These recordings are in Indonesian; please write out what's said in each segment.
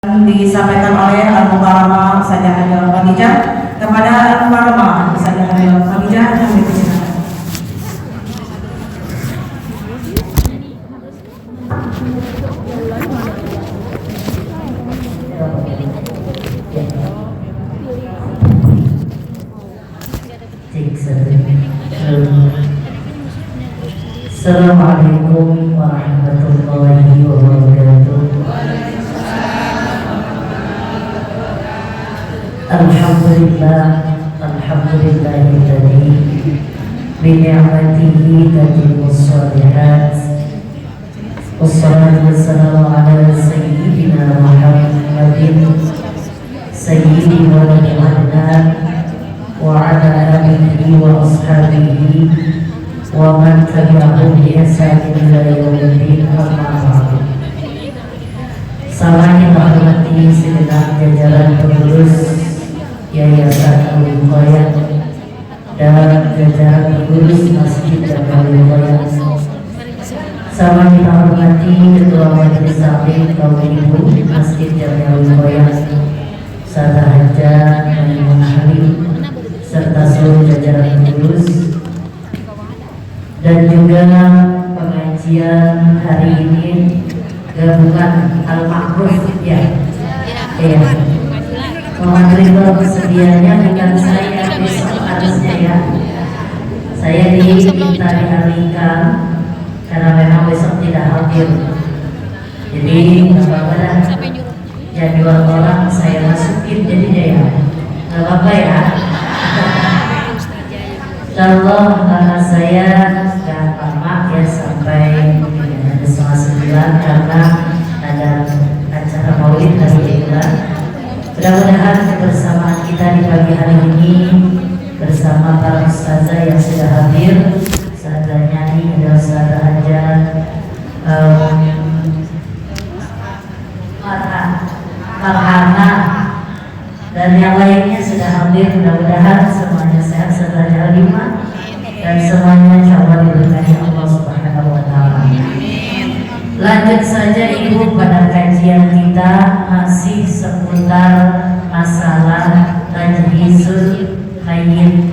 disampaikan oleh Al-Mukarramah Ustazah Hajah Khadijah kepada Al-Mukarramah Ustazah Hajah Khadijah yang dipersilakan. Assalamualaikum warahmatullahi wabarakatuh. Alhamdulillahilladzi bi ni'matihi tatimmus shalihat. Wassalatu wassalamu ala sayyidina Muhammadin sayyidi waladi Adnan wa ala alihi wa ashabihi wa man tabi'ahum bi ihsanin ila yaumiddin, amma ba'du. Salam yang hormati segenap jajaran pengurus Yayasan Al-Wiqayah dan jajaran pengurus Masjid Al-Wiqayah. Salam yang hormati Ketua Majelis Taklim kaum ibu Masjid Al-Wiqayah, Ustazah Hajah Halim, serta seluruh jajaran pengurus, dan juga pengajian hari ini gabungan Al-Ma'ruf ya. Mohon ridho kesediaannya, bukan saya besok harusnya ya. Saya diminta dialihkan karena memang besok tidak hadir. Jadi nggak apa-apa dah, jadwal orang saya masukin jadinya ya, nggak apa-apa ya. Insyaallah karena saya nggak lama ya, sampai ada 8:30 karena ada acara maulid hari ini. Mudah-mudahan kebersamaan kita di pagi hari ini bersama para ustazah yang sudah hadir, Ustazah Nyani, ada Ustazah Hajah Farhana dan yang lainnya sudah hadir. Mudah-mudahan semuanya sehat serta Halimah dan semuanya insyaallah diberkahi Allah Subhanahu wa taala. Lanjut saja Ibu pada kajian kita masih seputar masalah tajhizul mayyit,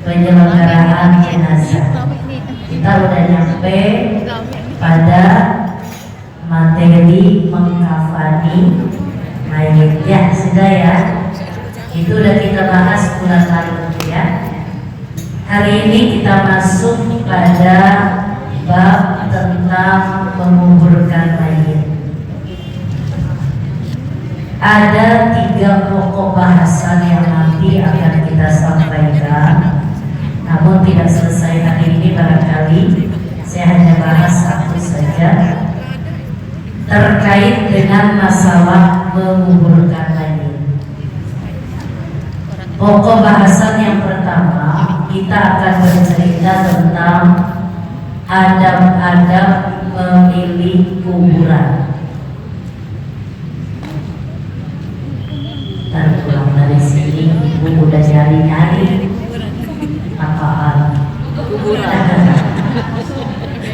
penyelenggaraan jenazah. Kita udah nyampe pada materi mengkafani mayit ya, sudah ya. Itu udah kita bahas bulan lalu ya. Hari ini kita masuk pada bab tentang menguburkan mayit. Ada 3 pokok bahasan yang nanti akan kita sampaikan, namun tidak selesai hari ini. Barangkali saya hanya bahas satu saja terkait dengan masalah menguburkan mayit. Pokok bahasan yang pertama, kita akan bercerita tentang adab-adab memilih kuburan. Dan pulang dari sini ibu udah nyari-nyari apaan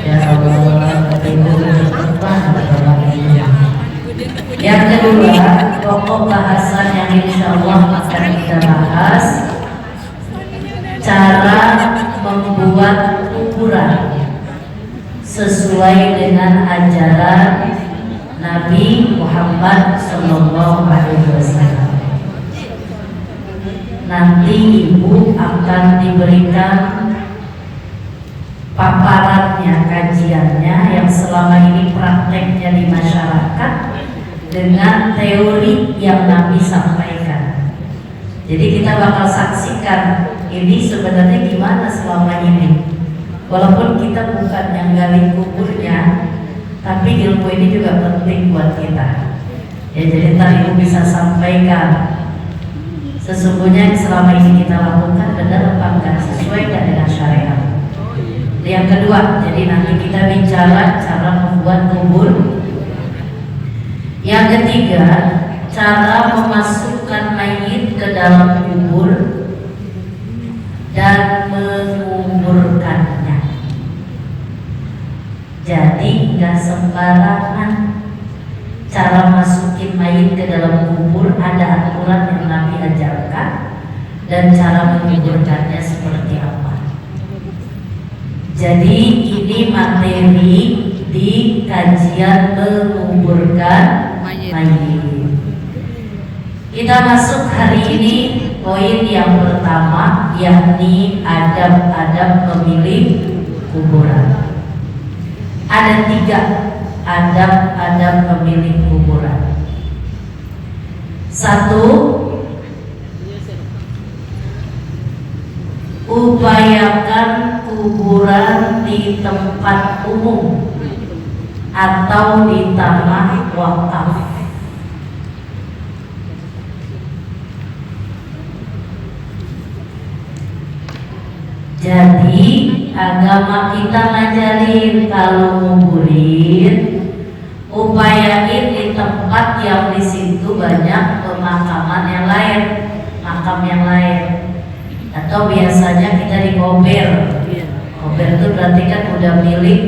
ya Allah, ibu yang kedua, pokok bahasan yang insya Allah akan kita bahas, cara membuat kuburan sesuai dengan ajaran Nabi Muhammad SAW. Nanti ibu akan diberikan paparannya, kajiannya yang selama ini prakteknya di masyarakat dengan teori yang Nabi sampaikan. Jadi kita bakal saksikan ini sebenarnya gimana selama ini. Walaupun kita bukan yang gali kuburnya, tapi ilmu ini juga penting buat kita ya. Jadi ntar ibu bisa sampaikan sesungguhnya yang selama ini kita lakukan benar apa enggak, sesuai dengan syariat. Yang kedua, jadi nanti kita bicara cara membuat kubur. Yang ketiga, cara memasukkan mayit ke dalam kubur dan menguburkannya. Jadi nggak sembarangan cara masuk masukin mayit ke dalam kubur ada aturan yang Nabi ajarkan dan cara menguburkannya seperti apa. Jadi ini materi di kajian menguburkan mayit. Kita masuk hari ini poin yang pertama, yakni adab-adab pemilik kuburan. Ada 3 adab-adab pemilik kuburan. 1, upayakan kuburan di tempat umum atau di tanah wakaf. Jadi agama kita ngajarin kalau nguburin, upayain di tempat yang di situ banyak pemakaman yang lain, makam yang lain. Atau biasanya kita di kober. Kober itu berarti kan udah milik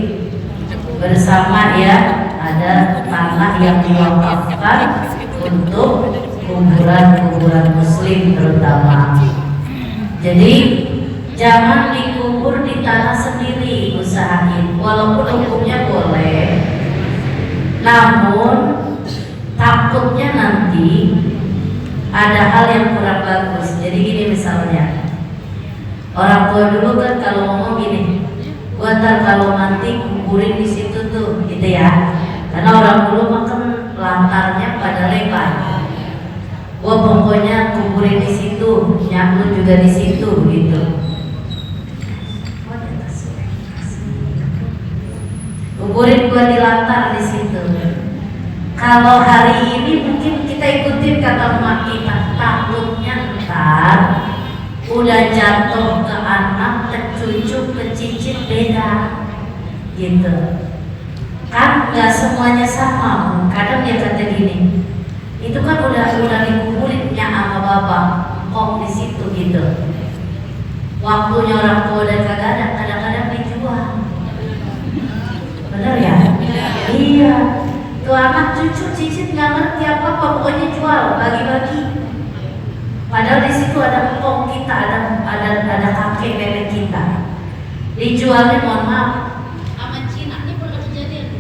bersama ya, ada tanah yang diwakafkan untuk kuburan-kuburan muslim terutama. Jadi jangan dikubur di tanah sendiri, usahain walaupun hukumnya boleh, namun takutnya nanti ada hal yang kurang bagus. Jadi gini misalnya, orang tua dulu kan kalau ngomong gini, gua ntar kalau mati kuburin di situ tuh, gitu ya. Karena orang dulu makan lantarnya pada lebar. Gua pokoknya kuburin di situ, nyaklu juga di situ, gitu. Kuburin gua di lantar di situ. Kalau hari ini mungkin kita ikutin kata emak kita, takutnya ntar udah jatuh ke anak, ke cucu, ke cicit beda, gitu. Kan nggak semuanya sama. Kadang dia kata gini, itu kan udah dikuburinnya sama bapak, kok di situ gitu. Waktunya orang tua dan kadang-kadang dijual. Bener ya? Iya. Tuh anak cucu cicit nggak ngerti apa pokoknya jual, bagi-bagi. Padahal di situ ada empok kita, ada kakek nenek kita. Dijualnya mohon maaf. Aman Cina ini pernah kejadian.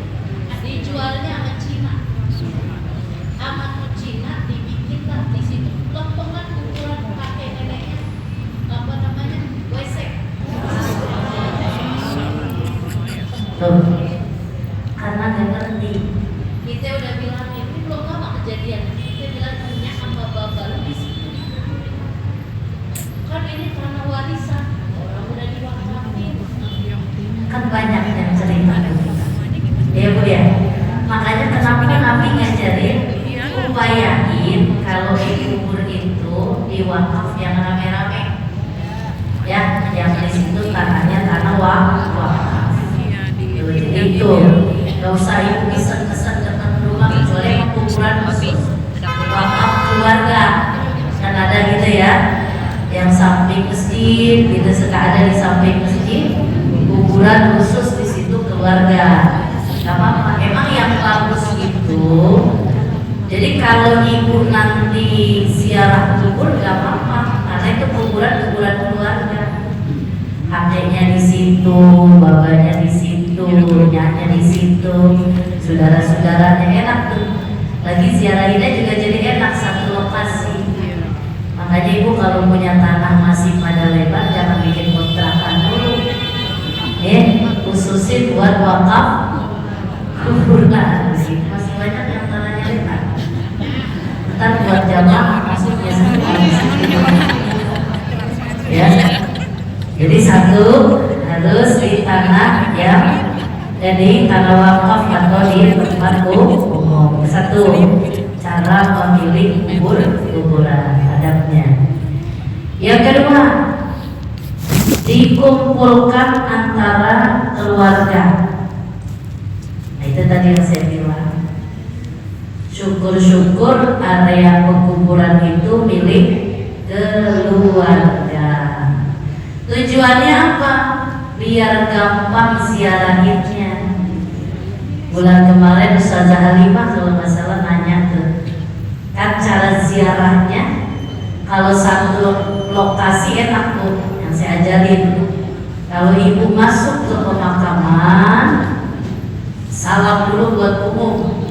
Dijualnya aman Cina. Aman Cina dibikin lah di situ. Lompongan kuburan kakek neneknya. Apa namanya? Wesek. Tuh. Karena gak ngerti. Kita udah bilang ini belum lama kejadian. Kita bilang punya hamba bapak di situ. Kan ini karena warisan orang udah diwakafin. Kan banyak yang cerita ya Bu ya. Makanya kenapa Nabi ngajarin upayain kalau dikubur itu di wakaf yang rame-rame ya, yang di situ tanahnya tanah wakaf. Jadi itu gak usah ibu pesen-pesen depan rumah kecuali kuburan khusus wakaf keluarga. Kan ada gitu ya, yang samping masjid gitu, suka ada di samping masjid kuburan khusus di situ keluarga. Gak apa-apa, emang yang bagus itu. Jadi kalau ibu nanti ziarah kubur gak apa-apa, karena itu kuburan keluarga. Kakeknya di situ, babanya di situ, nyanya di situ, saudara-saudaranya, enak tuh. Lagi ziarahinnya juga jadi enak, satu lokasi. Makanya ibu kalau punya tanah masih pada lebar, jangan bikin kontrakan dulu. Khususin buat wakaf kuburan. Masih banyak yang tanahnya lebar. Ntar buat jamaah maksudnya ya. Jadi satu harus di tanah yang jadi tanah wakaf atau di tempat umum. Satu, cara memilih kuburan, adabnya. Yang kedua, dikumpulkan antara keluarga. Nah itu tadi yang saya bilang. Syukur-syukur area pekuburan itu milik keluarga. Tujuannya apa? Biar gampang ziarahinnya. Bulan kemarin Ustazah Halimah kalau nggak salah nanya tuh, ziarahnya. Kalau satu lokasi enak tuh yang saya ajarin. Kalau ibu masuk ke pemakaman, salam dulu buat umum.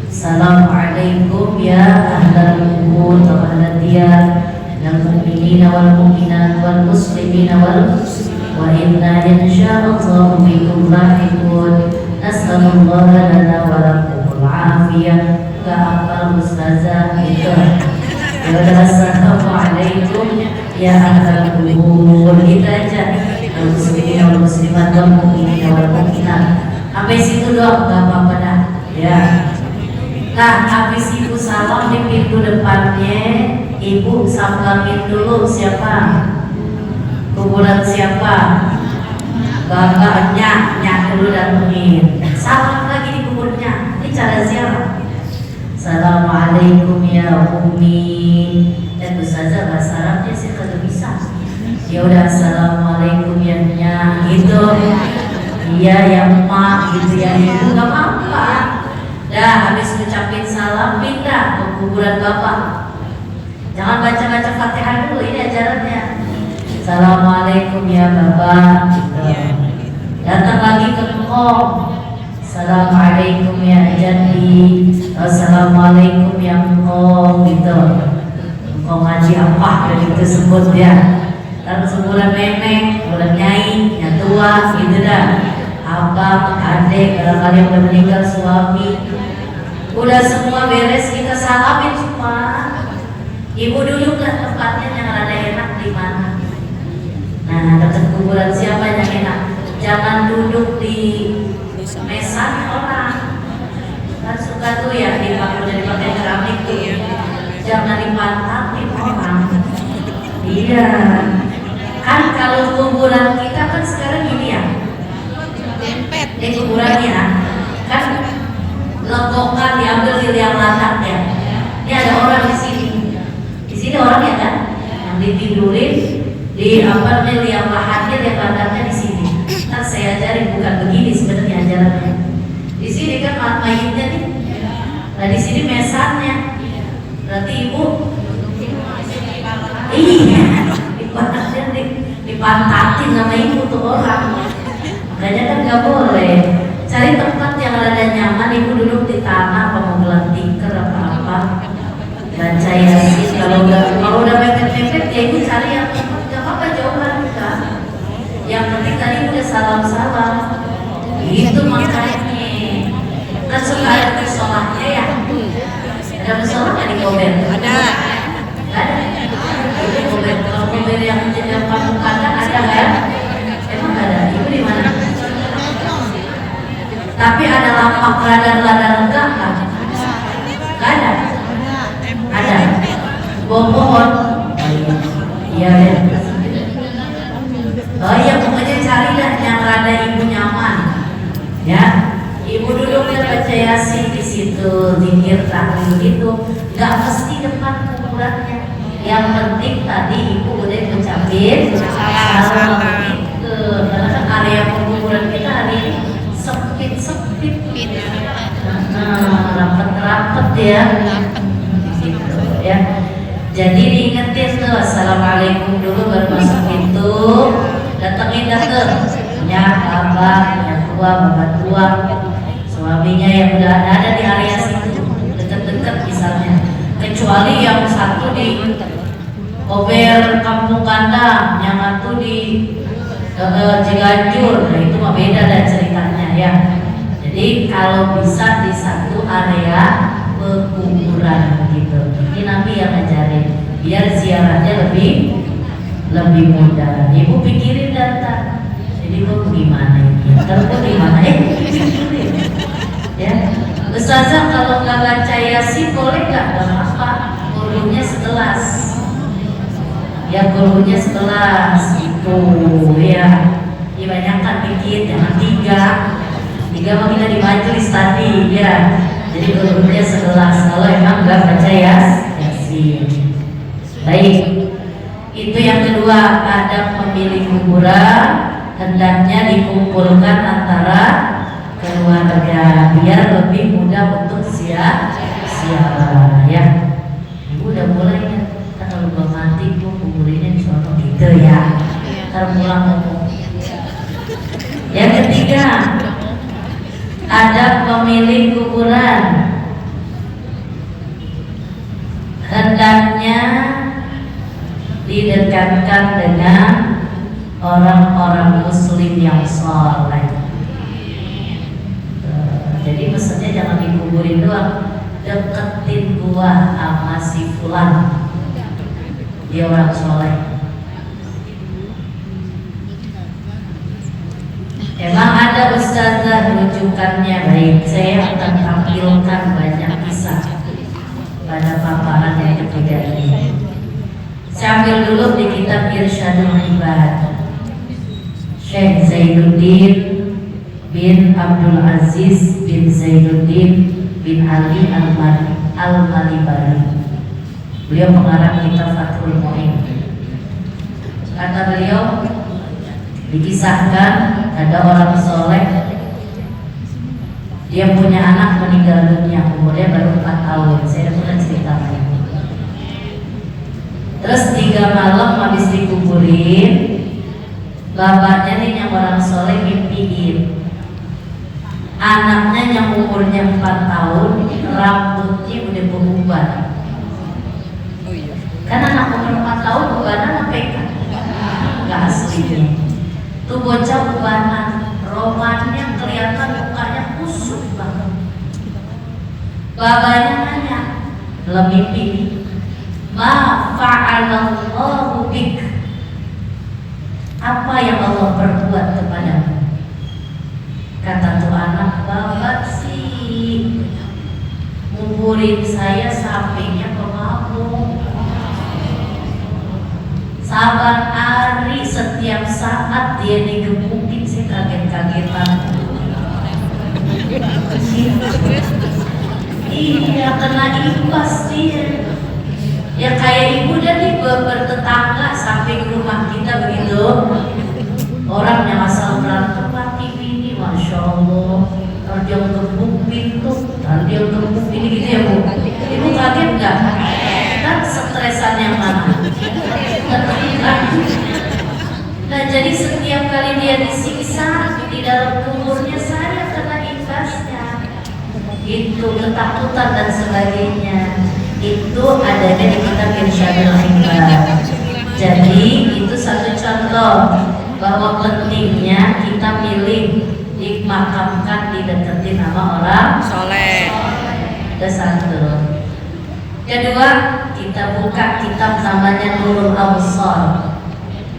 Assalamualaikum ya ahlal kubur wa ahlal diyar wal mu'minina wal mu'minat wal muslimina wa inna insyaallah bikum lahiqun. Nasallallahu lana wa lakumul afiyah. Gak hafal ustazah gitu. Ya udah, assalamualaikum ya ahlal kubur, gitu aja. Wal muslimina wal muslimat wal mu'minina wal mu'minat. Sampai situ doang, gak apa-apa dah. Ya. Nah, habis ibu salam di pintu depannya, ibu salamin dulu siapa? Kuburan siapa? Bapaknya, nyak dulu datengin. Salam lagi di kuburnya. Ini cara ziarah. Assalamualaikum ya Ummi. Dan ustazah bahasa Arabnya sih kagak bisa. Ya udah, assalamualaikum ya nyak gitu. Iya ya emak gitu ya ibu, gak apa-apa. Dah habis ngucapin salam pindah ke kuburan bapak. Jangan baca-baca Fatihah dulu, ini ajarannya. Assalamualaikum ya bapak gitu. Datang lagi ke engkong. Assalamualaikum ya jadi. Assalamualaikum ya engkong gitu. Engkong ngaji apa dari tersebut ya. Lalu sebulan nenek, sebulan nyai, yang tua gitu dah. Abang, adik, barangkali yang udah meninggal suami. Udah semua beres, kita salamin semua. Ibu duduk lah tempatnya yang rada enak di mana. Nah, dekat kuburan siapa yang enak? Jangan duduk di mesan orang. Kan suka tuh ya dipakai keramik tuh. Jangan dipantatin orang. Iya. Kan kalau kuburan kita kan sekarang ini ya. Di kuburannya kan legokan diambil di liang lahat ya. Ini ada orang di sini. Di sini orangnya kan yang ditidurin di apa namanya liang lahatnya, liang lahatnya di sini. Kan saya ajarin bukan begini sebenarnya ajarannya. Di sini kan mayitnya nih. Nah di sini mesannya. Berarti ibu iya dipantatin sama ibu tuh orang. Makanya kan gak boleh. Cari tempat yang rada nyaman, ibu duduk di tanah, apa mau gelang tikar apa-apa, baca yasin. Kalau udah mepet-mepet ya ibu cari yang tempat gak apa-apa, jauhan juga. Yang penting tadi udah salam-salam. Itu makanya kan suka ada musolahnya ya. Ada musolah nggak di Kober? Ada. Ada. Di Kober. Kalau Kober yang jadi kampung kandang ada kan? Emang ada. Ibu di mana? Tapi ada lapak radar-radar enggak kan? Enggak ada. Ada. Pohon. Iya ya. Oh iya, pokoknya carilah yang rada ibu nyaman. Ya. Ibu duduknya baca yasin di situ, zikir tahlil gitu. Enggak mesti depan kuburannya. Yang penting tadi ibu udah ngucapin salam gitu. Karena kan area penguburan kita hari ini sempit, rapet ya, gitu ya. Jadi diingetin tuh, assalamualaikum dulu baru masuk pintu. Datengin ya abang, yang tua, bapak tua, suaminya yang udah ada di area situ, deket-deket misalnya. Kecuali yang satu di Kober Kampung Kandang, yang satu di Ciganjur, nah itu mah beda dan ceritanya ya. Jadi kalau bisa di satu area pekuburan gitu. Ini Nabi yang ngajarin biar ziarahnya lebih mudah. Ibu pikirin data. Jadi kok gimana ini? Kalau kok gimana ya? Ustazah kalau nggak baca yasin boleh nggak? Gak apa-apa. Gurunya 11. Ya gurunya 11 itu ya. Dibanyakan dikit, jangan 3 mah kita di majelis tadi ya. Jadi gurunya 11 kalau emang nggak baca yasin. Baik. Itu yang kedua, ada pemilih kuburan hendaknya dikumpulkan antara keluarga biar lebih mudah untuk ziarah ya. Ibu udah hendaknya didekatkan dengan orang-orang muslim yang soleh. Jadi pesannya jangan dikuburin doang, deketin gua sama si fulan, dia orang soleh. Emang ada ustazah rujukannya, baik, saya akan tampilkan banyak kisah pada paparan yang ketiga ini. Saya ambil dulu di kitab Irsyadul Ibad, Syekh Zainuddin bin Abdul Aziz bin Zainuddin bin Ali Al-Malibari. Beliau pengarang kitab Fathul Mu'in. Kata beliau, dikisahkan ada orang soleh, dia punya anak meninggal dunia, umurnya baru 4 tahun. Saya pernah ceritanya. Terus 3 malam habis dikuburin, bapaknya nih yang orang soleh mimpiin anaknya yang umurnya 4 tahun, rambutnya udah berubah. Kan anak umur 4 tahun ubanan apa ikan? Gak aslinya. Tuh bocah ubanan, romannya kelihatan mukanya kusut banget. Bapaknya nanya, dalam mimpi, ma fa'alallahu bik, apa yang Allah perbuat kepadamu? Kata tuh anak, bapak sih nguburin saya sampingnya pemabuk. Saban hari setiap saat dia digebukin, saya kaget-kagetan. Iya, kena imbas dia. Ya kayak ibu dan ibu bertetangga samping rumah kita begitu. Orang yang asal berantem mati bini, masya Allah. Kalau dia gebuk pintu, kalau dia gebuk ini gitu ya bu. Ibu kaget nggak? Kan stresan yang mana? Nah jadi setiap kali dia disiksa di dalam kuburnya, saya kena imbasnya. Itu ketakutan dan sebagainya. Itu adanya di kitab Irsyadul Ibad. Jadi itu satu contoh bahwa pentingnya kita milih dimakamkan dideketin sama orang soleh. Itu satu. Kedua, kita buka kitab namanya Nurul Absar.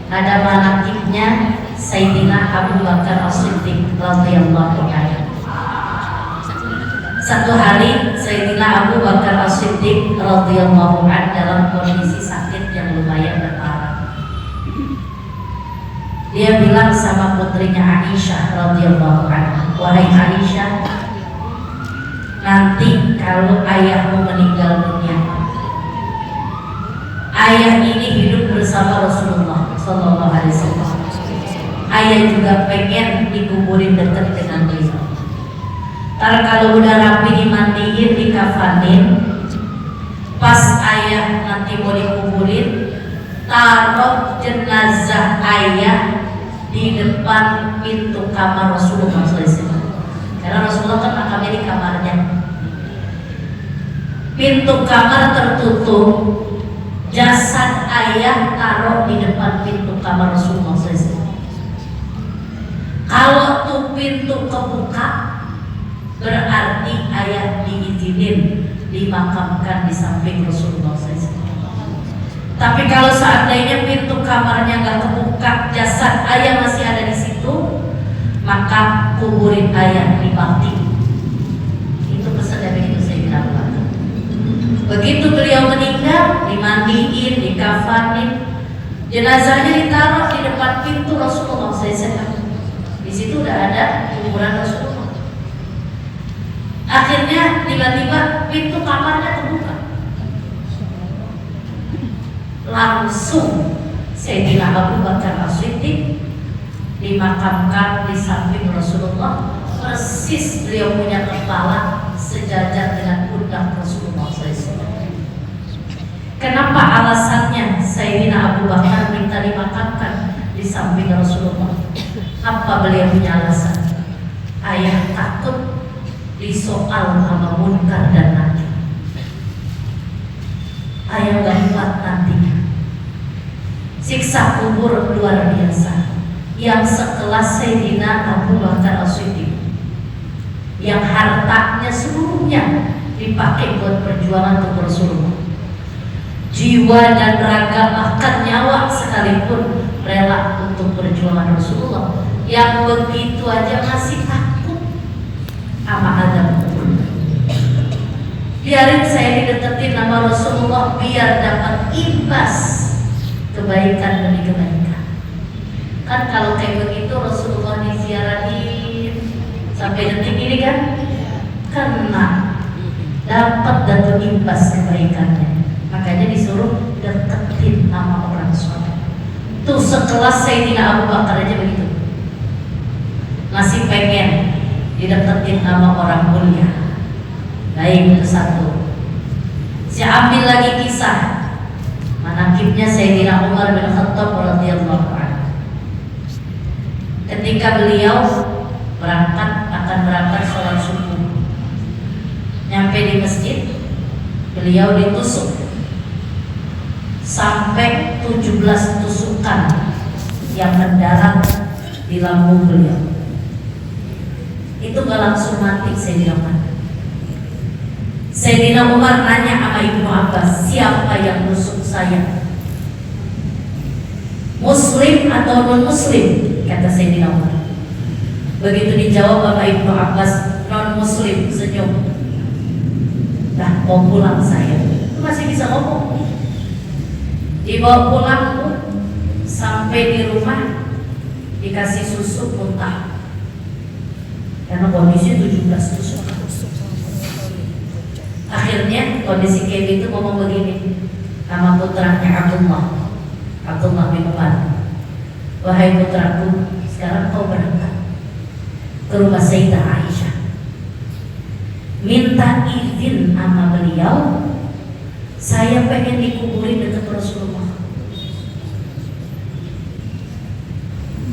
Ada manaqibnya Sayyidina Abu Bakar As-Siddiq radhiyallahu anhu. Satu hari Sayyidina Abu Bakar As-Siddiq radhiyallahu anhu dalam kondisi sakit yang lumayan berparah. Dia bilang sama putrinya Aisyah radhiyallahu anha, wahai Aisyah, nanti kalau ayahmu meninggal dunia, ayah ini hidup bersama Rasulullah sallallahu alaihi wasallam. Ayah juga pengen dikuburin dekat dengan beliau. Ntar kalau udah rapi dimandiin, dikafanin, pas ayah nanti mau dikuburin, taruh jenazah ayah di depan pintu kamar Rasulullah SAW. Karena Rasulullah kan makamnya di kamarnya. Pintu kamar tertutup, jasad ayah taruh di depan pintu kamar Rasulullah SAW. Kalau tuh pintu kebuka, berarti ayah diizinin dimakamkan di samping Rasulullah SAW. Tapi kalau seandainya pintu kamarnya nggak kebuka, jasad ayah masih ada di situ, maka kuburin ayah di bakti. Itu pesan dari itu saya bilang. Begitu beliau meninggal, dimandiin, dikafanin, jenazahnya ditaruh di depan pintu Rasulullah SAW. Di situ udah ada kuburan Rasulullah. Akhirnya tiba-tiba pintu kamarnya terbuka. Langsung Sayyidina Abu Bakar As-Siddiq dimakamkan di samping Rasulullah, persis beliau punya kepala sejajar dengan pundak Rasulullah SAW. Kenapa alasannya Sayyidina Abu Bakar minta dimakamkan di samping Rasulullah? Apa beliau punya alasan? Ayah takut disoal sama munkar dan nakir. ayah gak kuat nantinya. Siksa kubur luar biasa, yang sekelas Sayyidina Abu Bakar As-Siddiq, yang hartanya seluruhnya dipakai buat perjuangan untuk Rasulullah. Jiwa dan raga bahkan nyawa sekalipun rela untuk perjuangan Rasulullah, yang begitu aja masih takut sama azab kubur. Biarin saya dideketin nama Rasulullah biar dapat imbas kebaikan demi kebaikan. Kan kalau kayak begitu Rasulullah diziarahin sampai detik ini kan karena dapat dan imbas kebaikannya, makanya disuruh deketin nama orang soleh. Tuh sekelas Sayyidina Abu Bakar aja begitu, masih pengen dideketin nama orang mulia. Baik, itu satu. Saya ambil lagi kisah manakibnya Sayyidina Umar bin Khattab radhiyallahu anhu. Ketika beliau akan berangkat sholat subuh, nyampe di masjid, beliau ditusuk sampai 17 tusukan yang mendarat di lambung beliau. Itu gak langsung mati Sayyidina Umar. Sayyidina Umar nanya sama Ibnu Abbas, siapa yang nusuk saya? Muslim atau non muslim? Kata Sayyidina Umar. Begitu dijawab sama Ibnu Abbas, non muslim, senyum. Dah mau pulang saya. Itu masih bisa ngomong. Dibawa pulang tuh, sampai di rumah dikasih susu muntah. Karena kondisi 17 tusuk. Akhirnya kondisi kayak gitu ngomong begini sama putranya Abdullah bin Umar, wahai putraku, sekarang kau berangkat ke rumah Sayyidah Aisyah, minta izin sama beliau, saya pengen dikuburin dekat Rasulullah.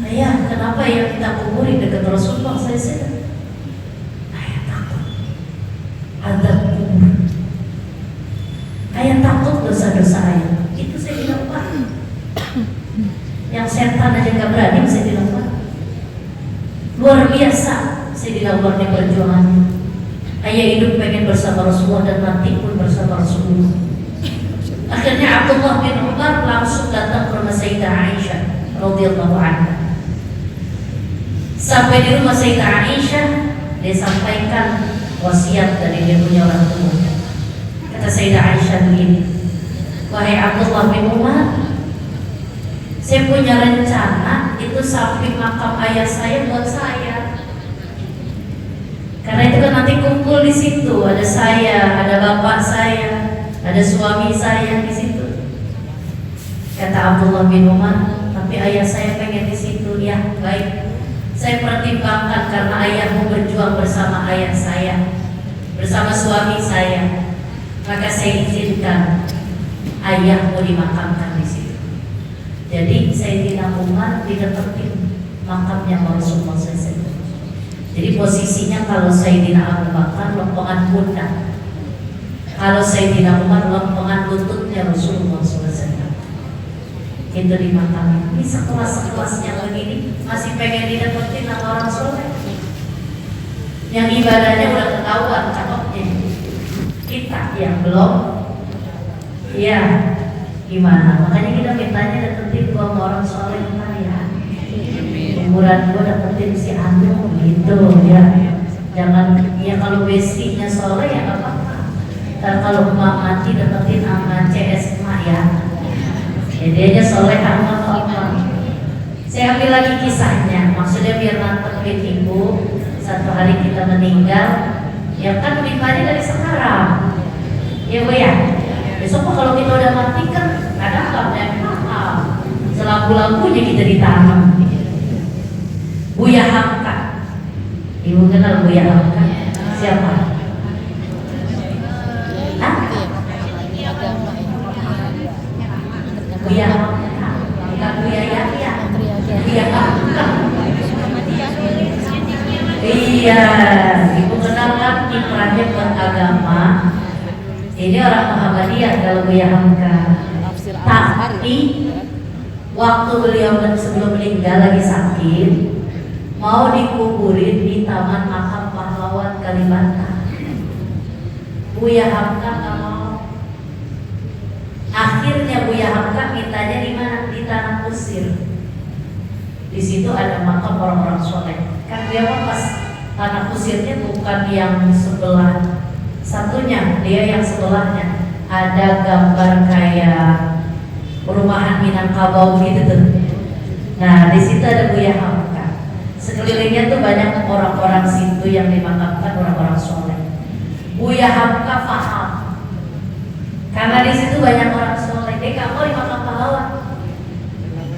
Ayah, kenapa ya kita kuburin dekat Rasulullah? Saya takut azab kubur. Ayah takut dosa-dosa ayah. Itu saya bilang, Pak, yang setan aja gak berani, saya bilang, Pak. Luar biasa saya bilang di perjuangannya. Ayah hidup pengen bersama Rasulullah dan mati pun bersama Rasulullah. Akhirnya Abdullah bin Umar langsung datang ke rumah Sayyidah Aisyah radhiyallahu anha. Sampai di rumah Sayyidah Aisyah, dia sampaikan wasiat dari dia punya orang tua. Kata Sayyidah Aisyah begini, wahai Abdullah bin Umar, saya punya rencana itu samping makam ayah saya buat saya. Karena itu kan nanti kumpul di situ, ada saya, ada bapak saya, ada suami saya di situ. Kata Abdullah bin Umar, tapi ayah saya pengen di situ. Ya, baik. Saya pertimbangkan karena ayahmu berjuang bersama ayah saya, bersama suami saya, maka saya izinkan ayahmu dimakamkan di situ. Jadi Sayyidina Umar dideketin makamnya Rasulullah SAW. Jadi posisinya kalau Sayyidina Abu Bakar lompongan pundak, kalau Sayyidina Umar lompongan lututnya Rasulullah SAW. Itu dimakamkan. Ini sekelas-kelasnya begini masih pengen dideketin sama orang soleh, yang ibadahnya udah ketahuan cakepnya. Kita yang belum, ya gimana? Makanya kita mintanya deketin gua sama orang soleh ya. Umuran gua deketin si Anu gitu ya. Jangan ya, kalau bestinya soleh ya nggak apa-apa. Dan kalau emak mati deketin sama CS emak ya. Jadi aja soleh sama apa. Saya ambil lagi kisahnya, maksudnya biar mantepin ibu. Satu hari kita meninggal, ya kan mintanya dari sekarang. Ya Bu ya. Besok kalau kita udah mati kan kadang nggak banyak mahal. Selagu-lagunya kita ditanam. Buya Hamka. Ibu kenal Buya Hamka? Siapa? Hah? Buya Hamka. Bukan Buya Yahya. Buya Hamka. Iya, ibu kenal kan kiprahnya buat agama. Ini orang Muhammadiyah kalau Buya Hamka. Tapi waktu beliau sebelum meninggal lagi sakit, mau dikuburin di Taman Makam Pahlawan Kalibata. Buya Hamka nggak mau. Akhirnya Buya Hamka mintanya di mana? Di Tanah Kusir. Di situ ada makam orang-orang soleh. Kan dia pas Tanah Kusirnya bukan yang sebelah satunya, dia yang sebelahnya ada gambar kayak perumahan Minangkabau gitu tuh. Nah di situ ada Buya Hamka. Sekelilingnya tuh banyak orang-orang situ yang dimakamkan orang-orang soleh. Buya Hamka paham, karena di situ banyak orang soleh. Dia nggak mau di makam pahlawan,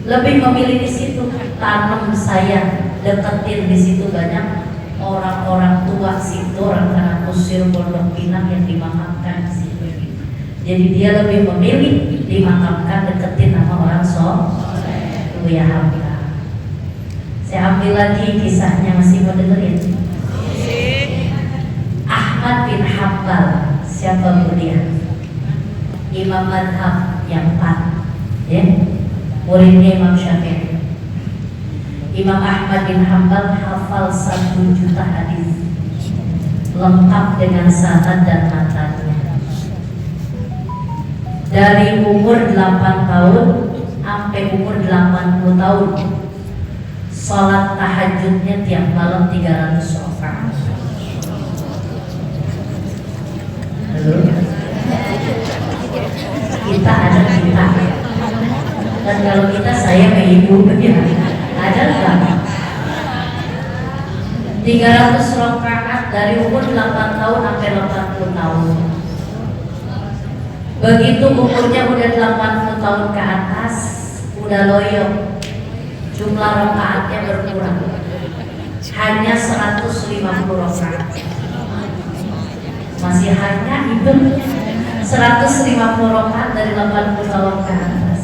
lebih memilih di situ. Tanam saya deketin di situ banyak orang-orang tua situ, orang Tanah Kusir, Pondok Pinang yang dimakamkan di situ. Jadi dia lebih memilih dimakamkan deketin nama orang soleh. Buya Hamka. Saya ambil lagi kisahnya, masih mau dengerin? Ahmad bin Hanbal, siapa dia? Imam madhab yang 4, ya, muridnya Imam Syafi'i. Imam Ahmad bin Hanbal hafal 1 juta hadis, lengkap dengan sanad dan matanya. Dari umur 8 tahun sampai umur 80 tahun, sholat tahajudnya tiap malam 300 rakaat. Kita ada kita, dan kalau kita saya ibu ya ada nggak? 300 rakaat dari umur 8 tahun sampai 80 tahun. Begitu umurnya udah 80 tahun ke atas, udah loyo, jumlah rakaatnya berkurang, hanya 150 rakaat. Masih hanya itu 150 rakaat dari 80 tahun ke atas.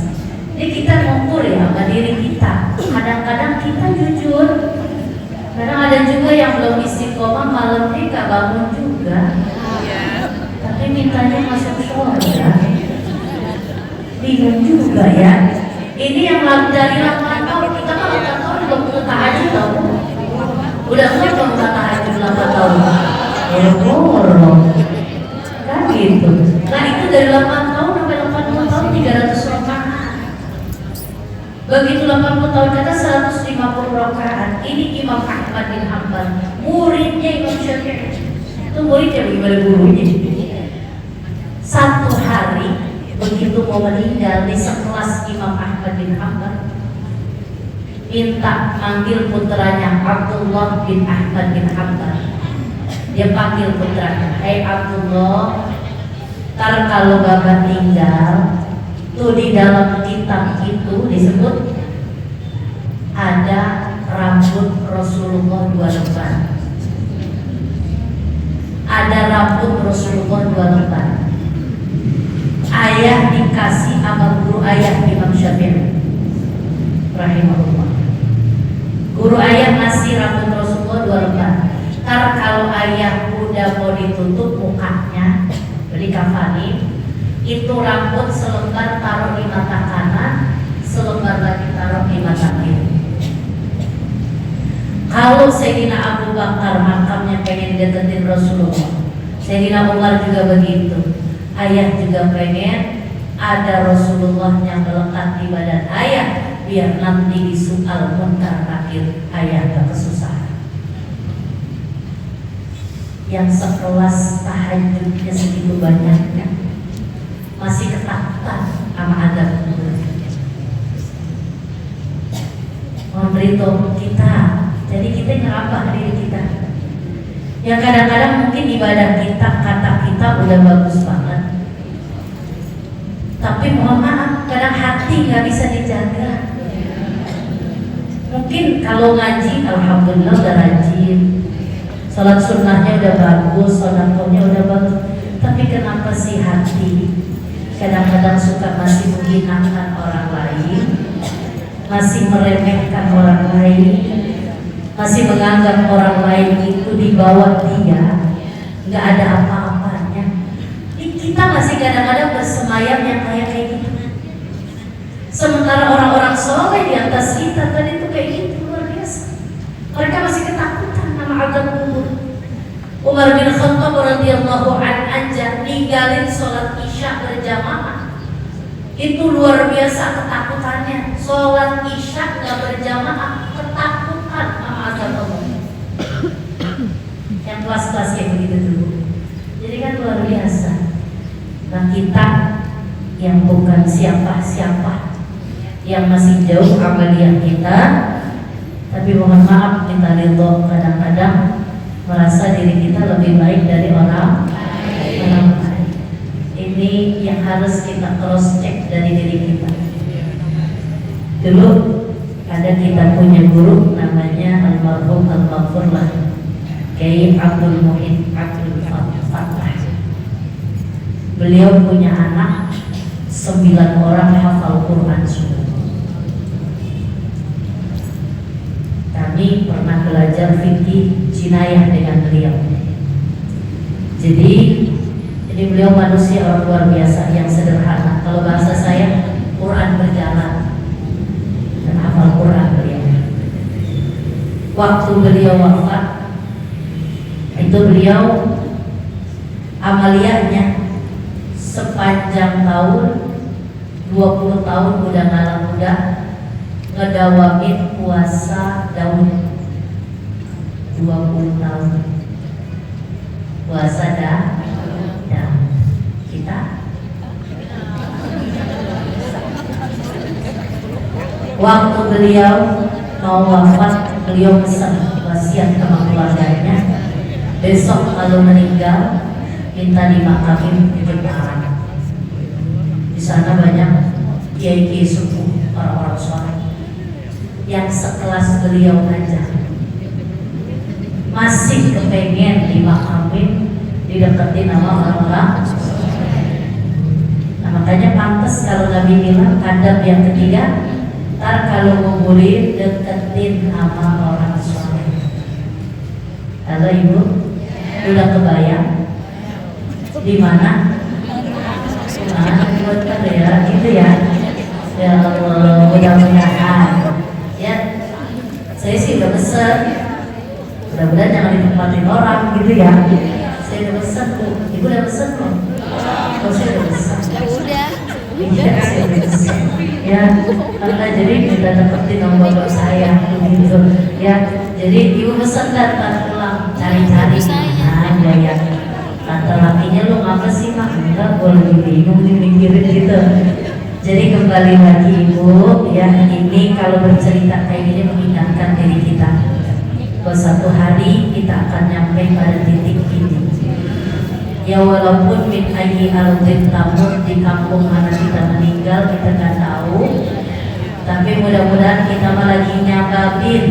Jadi kita ngukur ya sama diri kita. Kadang-kadang kita jujur, kadang ada juga yang belum istiqomah, malam ini gak bangun juga, tapi mintanya masuk surga. Bingung juga ya. Ini yang dari 8 tahun, kita kan 8 tahun belum buka tahajud tau. Udah mulai belum buka tahajud 8 tahun. Kan gitu. Nah itu dari 8 tahun sampai 80 tahun 300 rakaat. Begitu 80 tahun kata 150 rakaat. Ini Imam Ahmad bin Hanbal, muridnya Imam Syafi'i. Itu muridnya bagaimana gurunya. Satu hari begitu mau meninggal di sekelas Imam Ahmad bin Hanbal, minta manggil putranya Abdullah bin Ahmad bin Hanbal. Dia panggil putranya, "Hai Abdullah, ntar kalau bapak tinggal, tuh di dalam kitab itu disebut ada rambut Rasulullah 2 lembar. Ada rambut Rasulullah 2 lembar. Ayah dikasih sama guru ayah Imam Syafi'i rahimahullah. Guru ayah ngasih rambut Rasulullah 2 lembar. Ntar kalau ayah udah mau ditutup mukanya, beli kafani, itu rambut selembar taruh di mata kanan, selembar lagi taruh di mata kiri. Kalau Sayyidina Abu Bakar makamnya pengen deketin Rasulullah, Sayyidina Umar juga begitu. Ayah juga pengen ada Rasulullah yang melekat di badan ayah, biar nanti di soal munkar nakir ayah gak kesusahan. Yang sekelas tahajudnya segitu banyaknya, masih ketakutan sama adab kubur. Memberitahu kita, jadi kita ngerabah diri kita. Yang kadang-kadang mungkin ibadah kita, kata kita udah bagus banget, tapi mohon maaf, kadang hati nggak bisa dijaga. Mungkin kalau ngaji, alhamdulillah udah rajin, sholat sunnahnya udah bagus, sodakohnya udah bagus, tapi kenapa sih hati kadang-kadang suka masih menghinakan orang lain, masih meremehkan orang lain, masih menganggap orang lain itu di bawah dia, nggak ada apa-apanya. Kita Kita masih kadang-kadang bersemayam yang kayak gitu. Sementara orang-orang soleh di atas kita tadi itu kayak gitu, luar biasa. Mereka masih ketakutan sama azab kubur. Umar bin Khattab radhiyallahu anhu ninggalin sholat isya berjamaah. Itu luar biasa ketakutannya. Sholat isya gak berjamaah, ketakutan sama azab Allah. Yang kelas-kelas kayak begitu dulu. Jadi kan luar biasa. Nah kita yang bukan siapa-siapa, yang masih jauh amalia kita, tapi mohon maaf minta ridho, kadang-kadang merasa diri kita lebih baik dari orang lain. Ini yang harus kita cross check dari diri kita. Dulu ada kita punya guru namanya almarhum al-Maghfurlah Kiai Abdul Muhid Abdul Fattah. Beliau punya anak 9 orang hafal Quran semua. Kami pernah belajar fikih jinayah dengan beliau. Jadi beliau manusia orang luar biasa yang sederhana. Kalau bahasa saya, Quran berjalan dan hafal Quran beliau. Waktu beliau wafat, itu beliau amaliyahnya sepanjang tahun 20 tahun udah ngalah muda ngedawamin puasa Daud 20 tahun puasa Daud. Kita waktu beliau mau wafat, beliau pesan wasiat sama keluarganya, besok kalau meninggal minta dimakamin di Jepara. Di sana banyak kiai-kiai sepuh, orang-orang soleh yang sekelas beliau aja masih kepengen dimakamin dideketin sama orang-orang. Nah, makanya pantas kalau Nabi bilang adab yang ketiga, ntar kalau nguburin deketin sama orang soleh. Halo ibu, udah kebayang di mana? Buat ya, gitu ya. Ya Allah, mudah-mudahan. Ya, saya sih udah pesen. Mudah-mudahan jangan ditempatin orang, gitu ya. Saya udah pesen tuh. Ibu udah pesen kok. Oh, saya udah pesen. Udah. Iya, saya udah pesen. Ya, karena jadi kita dapetin nomor bapak saya, gitu. Ya, jadi ibu pesen datang pulang cari-cari. Nah, ya. Kata lakinya, lu ngapa sih mak? Enggak, gue lagi bingung nih mikirin gitu. Jadi kembali lagi ibu, ya ini kalau bercerita kayak gini mengingatkan diri kita bahwa satu hari kita akan nyampe pada titik ini. Ya walaupun min ayyi ardin tamut, di kampung mana kita meninggal kita nggak tahu, tapi mudah-mudahan kita malah lagi nyababin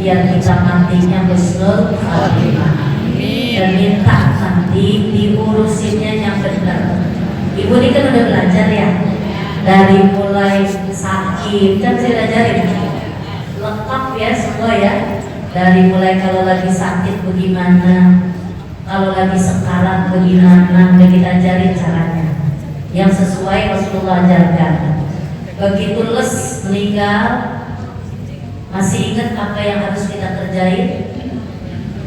biar kita matinya husnul khatimah. Dan minta nanti diurusinnya yang benar. Ibu ini kan udah belajar ya, dari mulai sakit kan saya ajarin lengkap ya semua ya. Dari mulai kalau lagi sakit bagaimana, kalau lagi sekarat bagaimana, udah kita ajarin caranya yang sesuai Rasulullah ajarkan. Begitu les meninggal, masih ingat apa yang harus kita kerjain?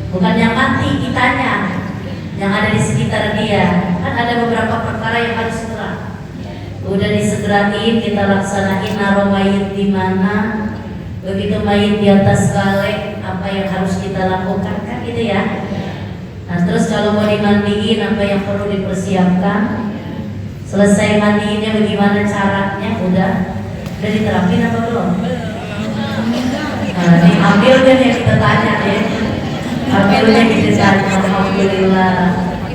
Bukan yang mati kitanya, yang ada di sekitar dia. Kan ada beberapa perkara yang harus segera. Udah disegerain, kita laksanain naruh mayit di mana. Begitu mayit di atas galek, apa yang harus kita lakukan kan gitu ya. Nah terus kalau mau dimandiin, apa yang perlu dipersiapkan. Selesai mandiinnya bagaimana caranya, udah diterapin apa belum? Nah, ini ambil kan yang kita tanya ya. Alhamdulillah gitu saja, alhamdulillah.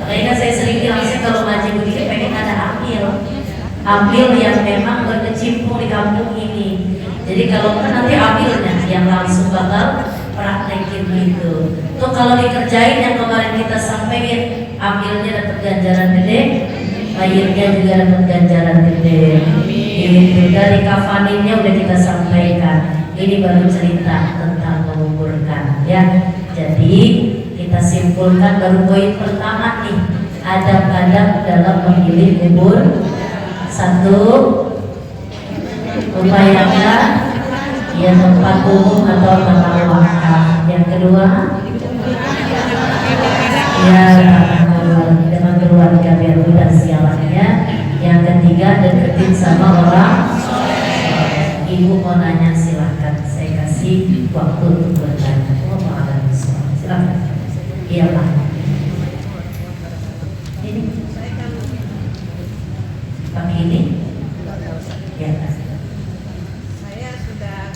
Makanya saya sering bilang sih kalau ngaji begini pengen ada ambil yang memang berkecimpung di kampung ini. Jadi kalau kan nanti ambilnya yang langsung bakal praktekin gitu. Tuh kalau dikerjain yang kemarin kita sampaikan, ambilnya dapat ganjaran gede, mayitnya juga dapat ganjaran gede. Gitu. Dari kafaninnya udah kita sampaikan. Ini baru cerita tentang menguburkan ya. Jadi kita simpulkan baru poin pertama nih, adab-adab dalam memilih kubur. Satu, upayakan ya tempat umum atau tanah wakaf. Yang kedua, ya dengan keluarga biar mudah sialannya. Yang ketiga, deketin sama orang. Ibu mau nanya, silahkan, saya kasih waktu untuk bertanya. Oh, mau ada silahkan. Iya Pak. Ini Pak ini ya Pak. Saya sudah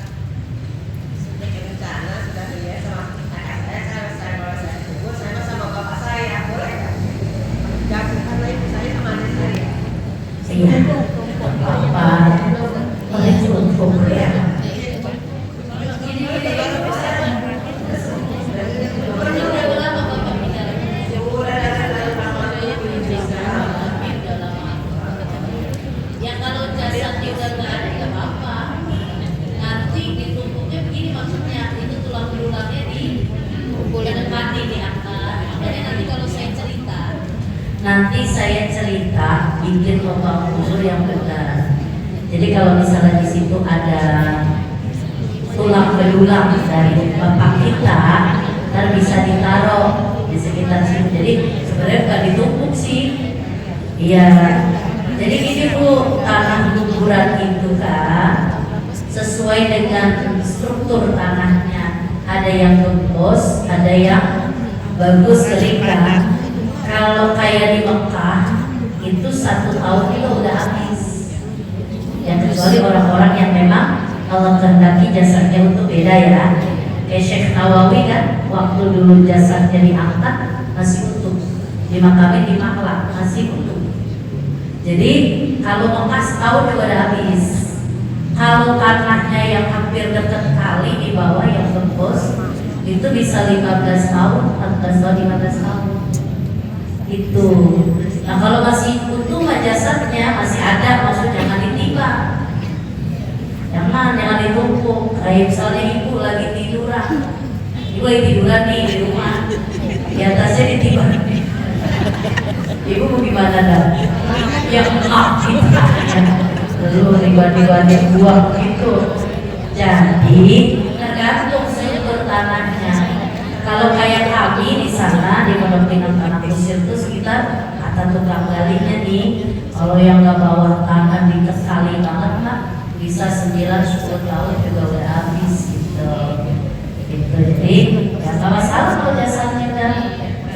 rencana, sudah lihat sama kakak saya kalau saya tunggu saya sama bapak saya, boleh nggak? Karena ibu saya sama adik saya. Iya. Bapak boleh cukup ya. Ya kalau jasadnya udah nggak ada ya apa-apa. Nanti ditumpuknya begini maksudnya, itu tulang belulangnya didekati diangkat. Makanya nanti kalau saya cerita, Nanti saya cerita bikin lubang kubur yang benar. Jadi kalau misalnya di situ ada tulang belulang dari bapak kita, ntar bisa ditaruh di sekitar situ. Jadi sebenarnya nggak ditumpuk sih. Iya. Jadi ini Bu, tanah kuburan itu kan sesuai dengan struktur tanahnya. Ada yang gembos, ada yang bagus kering kan. Kalau kayak di Mekah itu 1 tahun itu udah habis. Ya kecuali orang-orang yang memang Allah kehendaki jasadnya untuk beda ya. Kayak Syekh Nawawi kan, waktu dulu jasadnya diangkat masih utuh, dimakamin di Maklak masih utuh. Jadi kalau Mekah setahun juga udah habis. Kalau tanahnya yang hampir dekat kali di bawah yang gembos itu bisa 15 tahun, 14 tahun, 15 tahun. Itu. Nah kalau masih utuh jasadnya masih ada, maksudnya jangan ditimbang, jangan ditumpuk. Kayak misalnya ibu lagi tiduran, ibu lagi tiduran nih di rumah, di atasnya ditimbang. Ibu mau gimana dah? Yang kita lalu ribuan-ribuan buah gitu. Jadi tergantung sumber tanahnya. Kalau kayak kami di sana di Pondok Pinang Tanah Kusir itu sekitar kata tukang galinya nih, kalau yang nggak bawah tanah dikekali banget Pak, bisa 9-10 tahun juga udah habis gitu. Jadi ya nggak masalah kalau jasadnya udah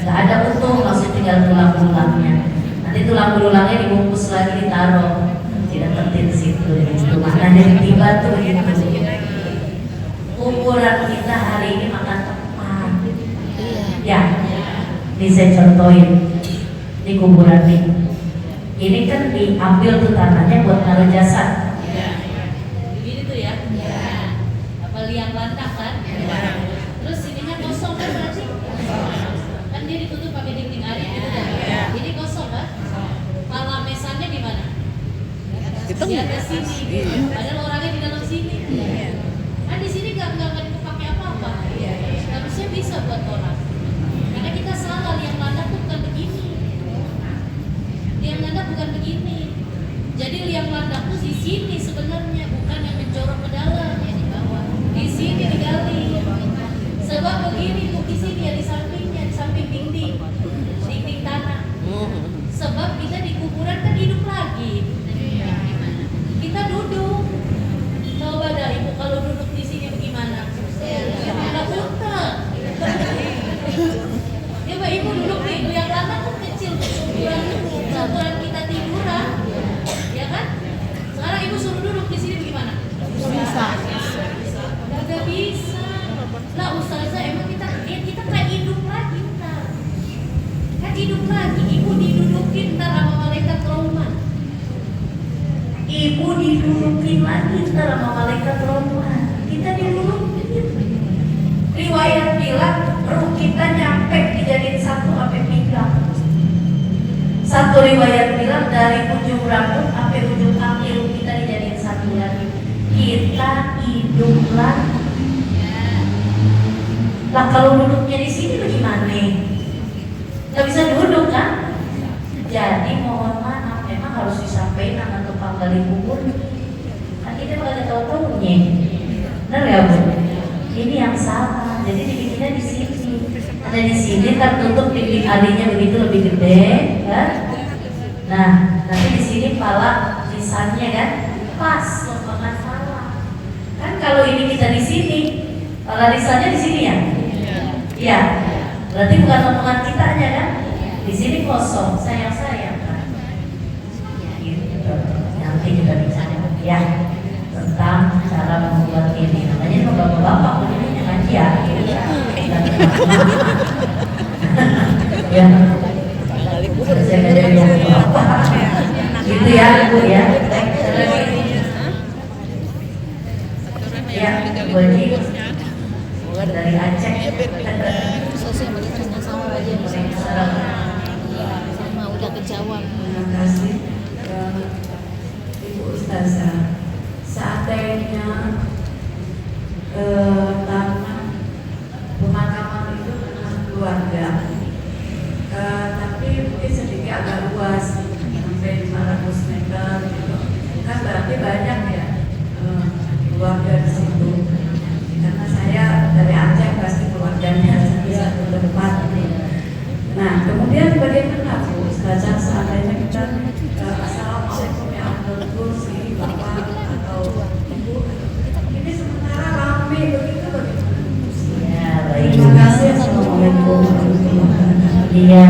nggak ada utuh, maksudnya tinggal tulang belulangnya. Nanti tulang belulangnya dibungkus lagi ditaruh, tidak tertin situ. Itu maknanya tiba tuh gitu. Ukuran kita hari ini makan tepat. Ya, ini saya contohin di kuburan ini. Ini kan diambil tuh tanahnya buat naruh jasad. begini tuh ya. Apa liang lantak kan? Terus ininya kosong kan berarti? Kan dia ditutup pakai dinding arit gitu kan? Ini kosong kan? Pala mesannya di mana? Di atas sini. Padahal orangnya di dalam sini. Kan di sini nggak dipakai apa-apa. Harusnya bisa buat orang. Karena kita salah, liang landak tuh bukan begini. Liang landak bukan begini. Jadi liang landak tuh di sini sebenarnya, bukan yang mencorok ke dalam ya di bawah. Di sini digali. Sebab begini tuh di sini ya di sampingnya, di samping dinding tanah. Sebab kita di kuburan kan hidup lagi. Kita duduk. Coba dah ibu kalau duduk di sini bagaimana? Nggak utang. Ya Mbak Ibu duduk nih, yang lama tuh kecil, ukuran kita tiduran, ya kan? Sekarang Ibu suruh duduk di sini bagaimana? Bisa. Gak bisa. Lah Ustazah emang kita kayak hidup lagi ntar. Kan hidup lagi, Ibu didudukin ntar sama malaikat trauma. Ibu didudukin lagi ntar sama malaikat trauma. Kita didudukin. Riwayat bilang ruh kita nyampe dijadiin satu sampai pinggang. Satu riwayat bilang dari ujung rambut sampai ujung kaki ruh kita dijadiin satu lagi. Kita hidup lagi. Lah kalau duduknya di sini bagaimana? Gak bisa duduk kan? disampaikan sama tukang gali kubur, kan kita bakal tahu-tahunya. Benar ya Bu? Ini yang salah. Jadi dibikinnya di sini. Ada di sini tertutup bibir alinya begitu lebih gede, kan? Nah, nanti di sini pala lisannya kan pas lombangan pala. Kan kalau ini kita di sini, pala lisannya di sini ya? Iya. Berarti bukan lombangan kitanya kan? Di sini kosong, sayang-sayang kan? Gitu. Nanti kita bicara ya tentang cara membuat ini. Namanya bapak-bapak ini ngaji ya. Ya. Saya ngajarin yang bapak. Gitu ya Bu ya. Ya, Bu Haji dari Aceh. Sama udah kejawab. Terima kasih Ibu Ustazah. Seandainya tanah pemakaman itu dengan keluarga, tapi mungkin sedikit agak luas sampai 500 meter gitu. Kan berarti banyak ya keluarga di situ. Karena saya dari Aceh pasti keluarganya satu tempat. Nah, kemudian bagaimana Bu Ustazah seandainya kita assalamualaikum ya Abdul si Bapak atau Ibu, ini sementara rame begitu bagaimana? Ya, baik. Terima kasih. Assalamualaikum warahmatullahi wabarakatuh. Iya.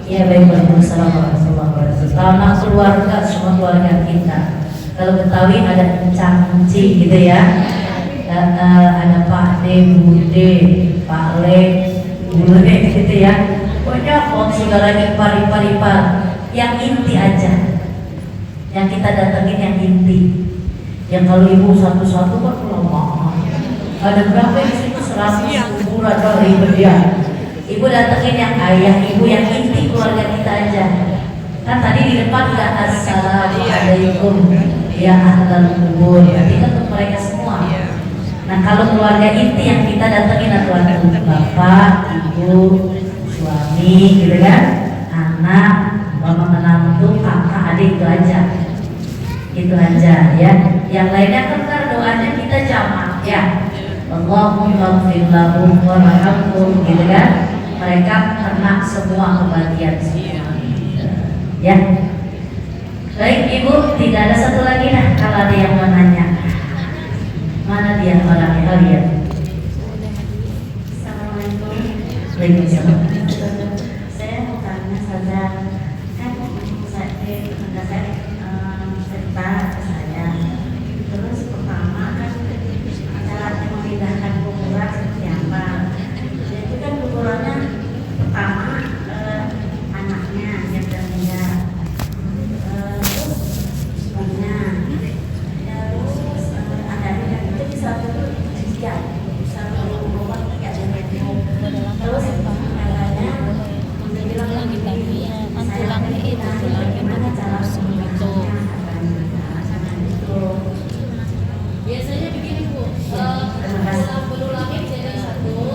Iya, baik. Waalaikumsalam warahmatullahi wabarakatuh. Kalau keluarga, semua keluarga kita. Kalau Betawi ada encang-enci gitu ya. Ada Pak D, Bu D, Pak Le, Bu Le gitu ya. Pokoknya saudara ipar yang inti aja. Yang kita datengin yang inti. Yang kalau ibu satu-satu kan lama. Ada berapa di situ 100 kubur atau ribet ya. Ibu datengin yang ayah, ibu yang inti keluarga kita aja. Kan tadi di depan udah assalamualaikum ya ahlal kubur. Berarti kan untuk mereka semua. Nah kalau keluarga inti yang kita datengin adalah bapak, ibu, suami, gitu kan, anak, mama menantu, kakak, adik, itu aja. Itu aja ya. Yang lainnya kan ntar doanya kita jamak ya. Allahumma ighfir lahum warhamhum, gitu kan. Mereka kena semua kebahagiaan semua. Ya. Baik Ibu, tidak ada satu lagi nah kalau ada yang mau nanya. Mana dia orangnya? Oh iya. Assalamualaikum. Waalaikumsalam. Saya mau tanya saja, kan saya cerita ke saya. Terus pertama kan caranya memindahkan kuburan seperti apa? Jadi kan kuburannya pertama anaknya yang meninggal, terus ibunya, terus adanya itu bisa dulu dicicil, bisa rumah tidak ada metro. Terus katanya dia bilang lagi tadi tulangnya itu bagaimana cara itu. Biasanya begini Bu, tulang belulangnya jadi satu,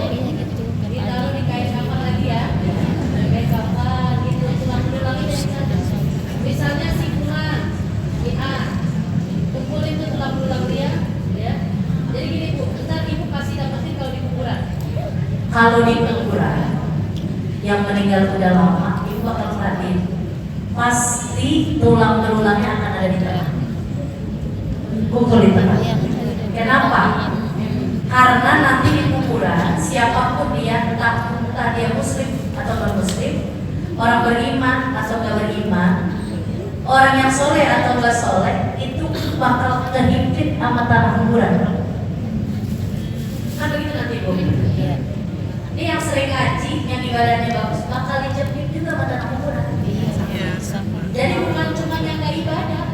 ditaruh di kain kafan lagi ya, kain kafan itu tulang belulangnya jadi satu. Misalnya si Fulan, si A, kumpulin tuh tulang belulang dia, ya. Jadi gini Bu, ntar Ibu kasih dapetin kalau di kuburan. Kalau di kuburan yang meninggal udah lama, ibu bakal perhatiin, pasti tulang belulangnya akan ada di tengah. Kumpul di tengah. Kenapa? Karena nanti di kuburan siapapun dia, entah dia muslim atau non muslim, orang beriman atau nggak beriman, orang yang soleh atau nggak soleh, itu bakal kehimpit sama tanah kuburan. Kan begitu nanti Bu. Ini yang sering ngaji, yang ibadahnya bagus, bakal dijepit juga sama tanah kuburan. Jadi bukan cuma yang nggak ibadah,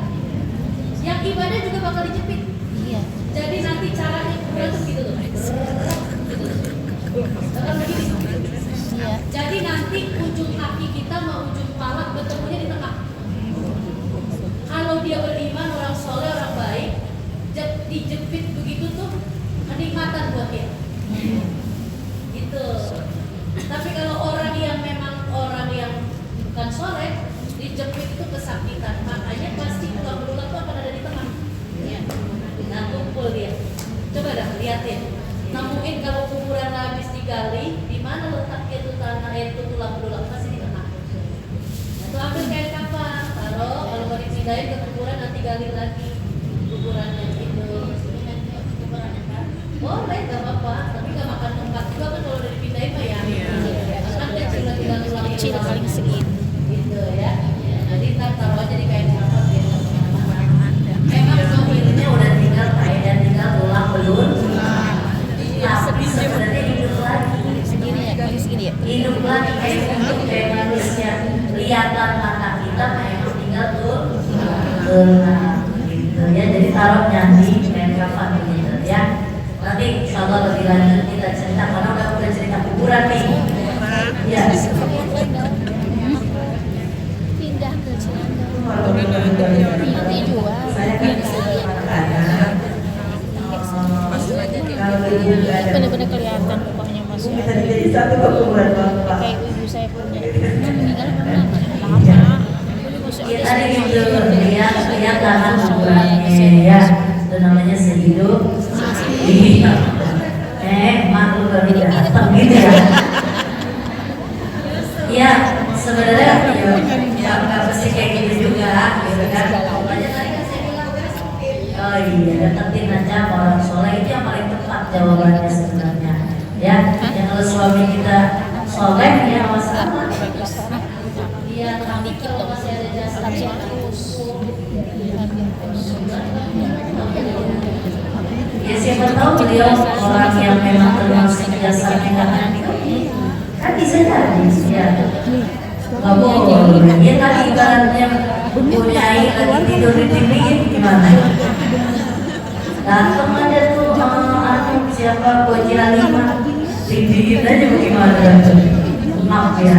yang ibadah juga bakal dijepit. Jadi nanti caranya kuburan tuh gitu tuh. Bakal begini. Jadi nanti ujung kaki kita sama ujung kepala bertemunya di tengah. Kalau dia beriman, orang soleh, orang baik, dijepit begitu tuh kenikmatan buat dia. Gitu. Tapi kalau orang yang memang orang yang bukan soleh, dijepit itu kesakitan. Makanya ke kuburan nanti gali lagi kuburannya itu. Boleh, gak apa-apa, tapi gak makan tempat juga kan kalau udah dipindahin mah ya. Kan kecil tinggal tulang Kecil paling segini. gitu ya. Jadi ntar taruh aja di kain kafan gitu. Emang zohirnya udah tinggal kain dan tinggal tulang belum. Tapi sebenarnya hidup lagi. Segini ya, paling segini ya. Hidup lagi kayak manusia. Lihatan mata kita kayak tinggal tuh gitu ya. Jadi taruhnya di kain kafan gitu ya. Nanti insya Allah lebih lanjut kita cerita karena udah cerita kuburan nih. Ya. Pindah ke Cilandak. Nanti jual. Saya kan anak-anak kalau ibu nggak ada Benar-benar kelihatan pokoknya mas. ibu bisa jadi satu ke kuburan bapak. Kayak ibu saya punya. Meninggal pernah lama. Ya tadi gitu lihat tangan kuburannya ya. Itu namanya sehidup. Iya. Malu baru datang gitu ya. Iya, sebenarnya ya nggak mesti kayak gitu juga, gitu kan. Pokoknya tadi kan saya bilang, oh iya, deketin aja sama orang soleh itu yang paling tepat jawabannya sebenarnya. Ya, yang kalau suami kita soleh ya masalah. Iya, tapi kalau masih ada jasa ya siapa tahu beliau orang yang memang termasuk jasanya kan bisa jadi ya nggak boleh ya kan ibaratnya punyai lagi tidur di dinding gimana datang aja tuh siapa Gojira 5 dindingin aja bagaimana maaf ya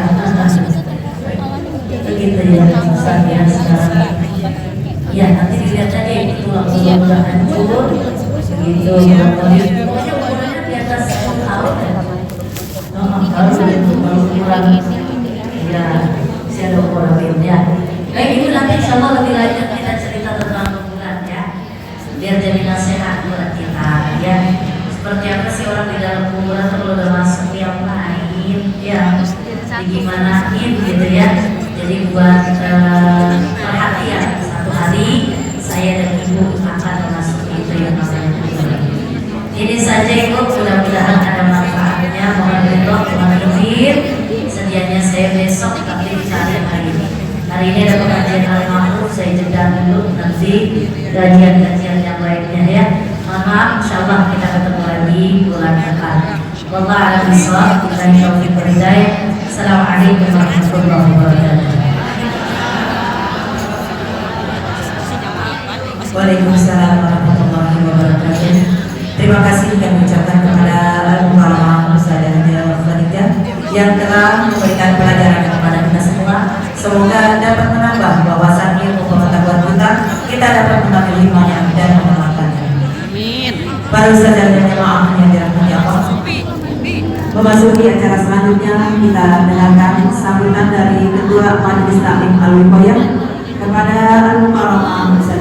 begitu ya misalnya sekarang ya nanti dilihat aja ini tulang-tulang udah hancur gitu pokoknya ukurannya di atas tahun ya kalau kurang ya bisa ada ukuran ya baik itu nanti insya Allah lebih lanjut kita cerita tentang kuburan ya biar jadi nasihat buat kita ya seperti apa sih orang di dalam kuburan kalau udah masuk yang lain ya digimanain gitu ya jadi buat perhatian satu hari saya dan ibu akan masuk itu yang namanya kuburan. Ini saja ibu, mudah-mudahan ada manfaatnya. Mohon ridho, mohon izin. Sedianya saya besok tapi dicari hari ini. Hari ini ada pengajian al-ma'ruf, saya jeda dulu nanti kajian-kajian yang lainnya ya. Mohon maaf, insyaallah kita ketemu lagi bulan depan. Wallahu a'lam bishawab. Billahi taufiq wal hidayah. Assalamualaikum warahmatullahi wabarakatuh. Waalaikumsalam warahmatullahi wabarakatuh. Terima kasih kami ucapkan kepada Al-Mukarramah Ustazah Khadijah yang telah memberikan pelajaran kepada kita semua. Semoga dapat menambah wawasan ilmu pengetahuan kita dapat mengambil hikmahnya dan mengamalkannya. Amin. Para Ustazah dan jemaah yang dirahmati Allah. Memasuki acara selanjutnya kita dengarkan sambutan dari Ketua Majelis Taklim Al-Wiqayah kepada Al-Mukarramah Ustazah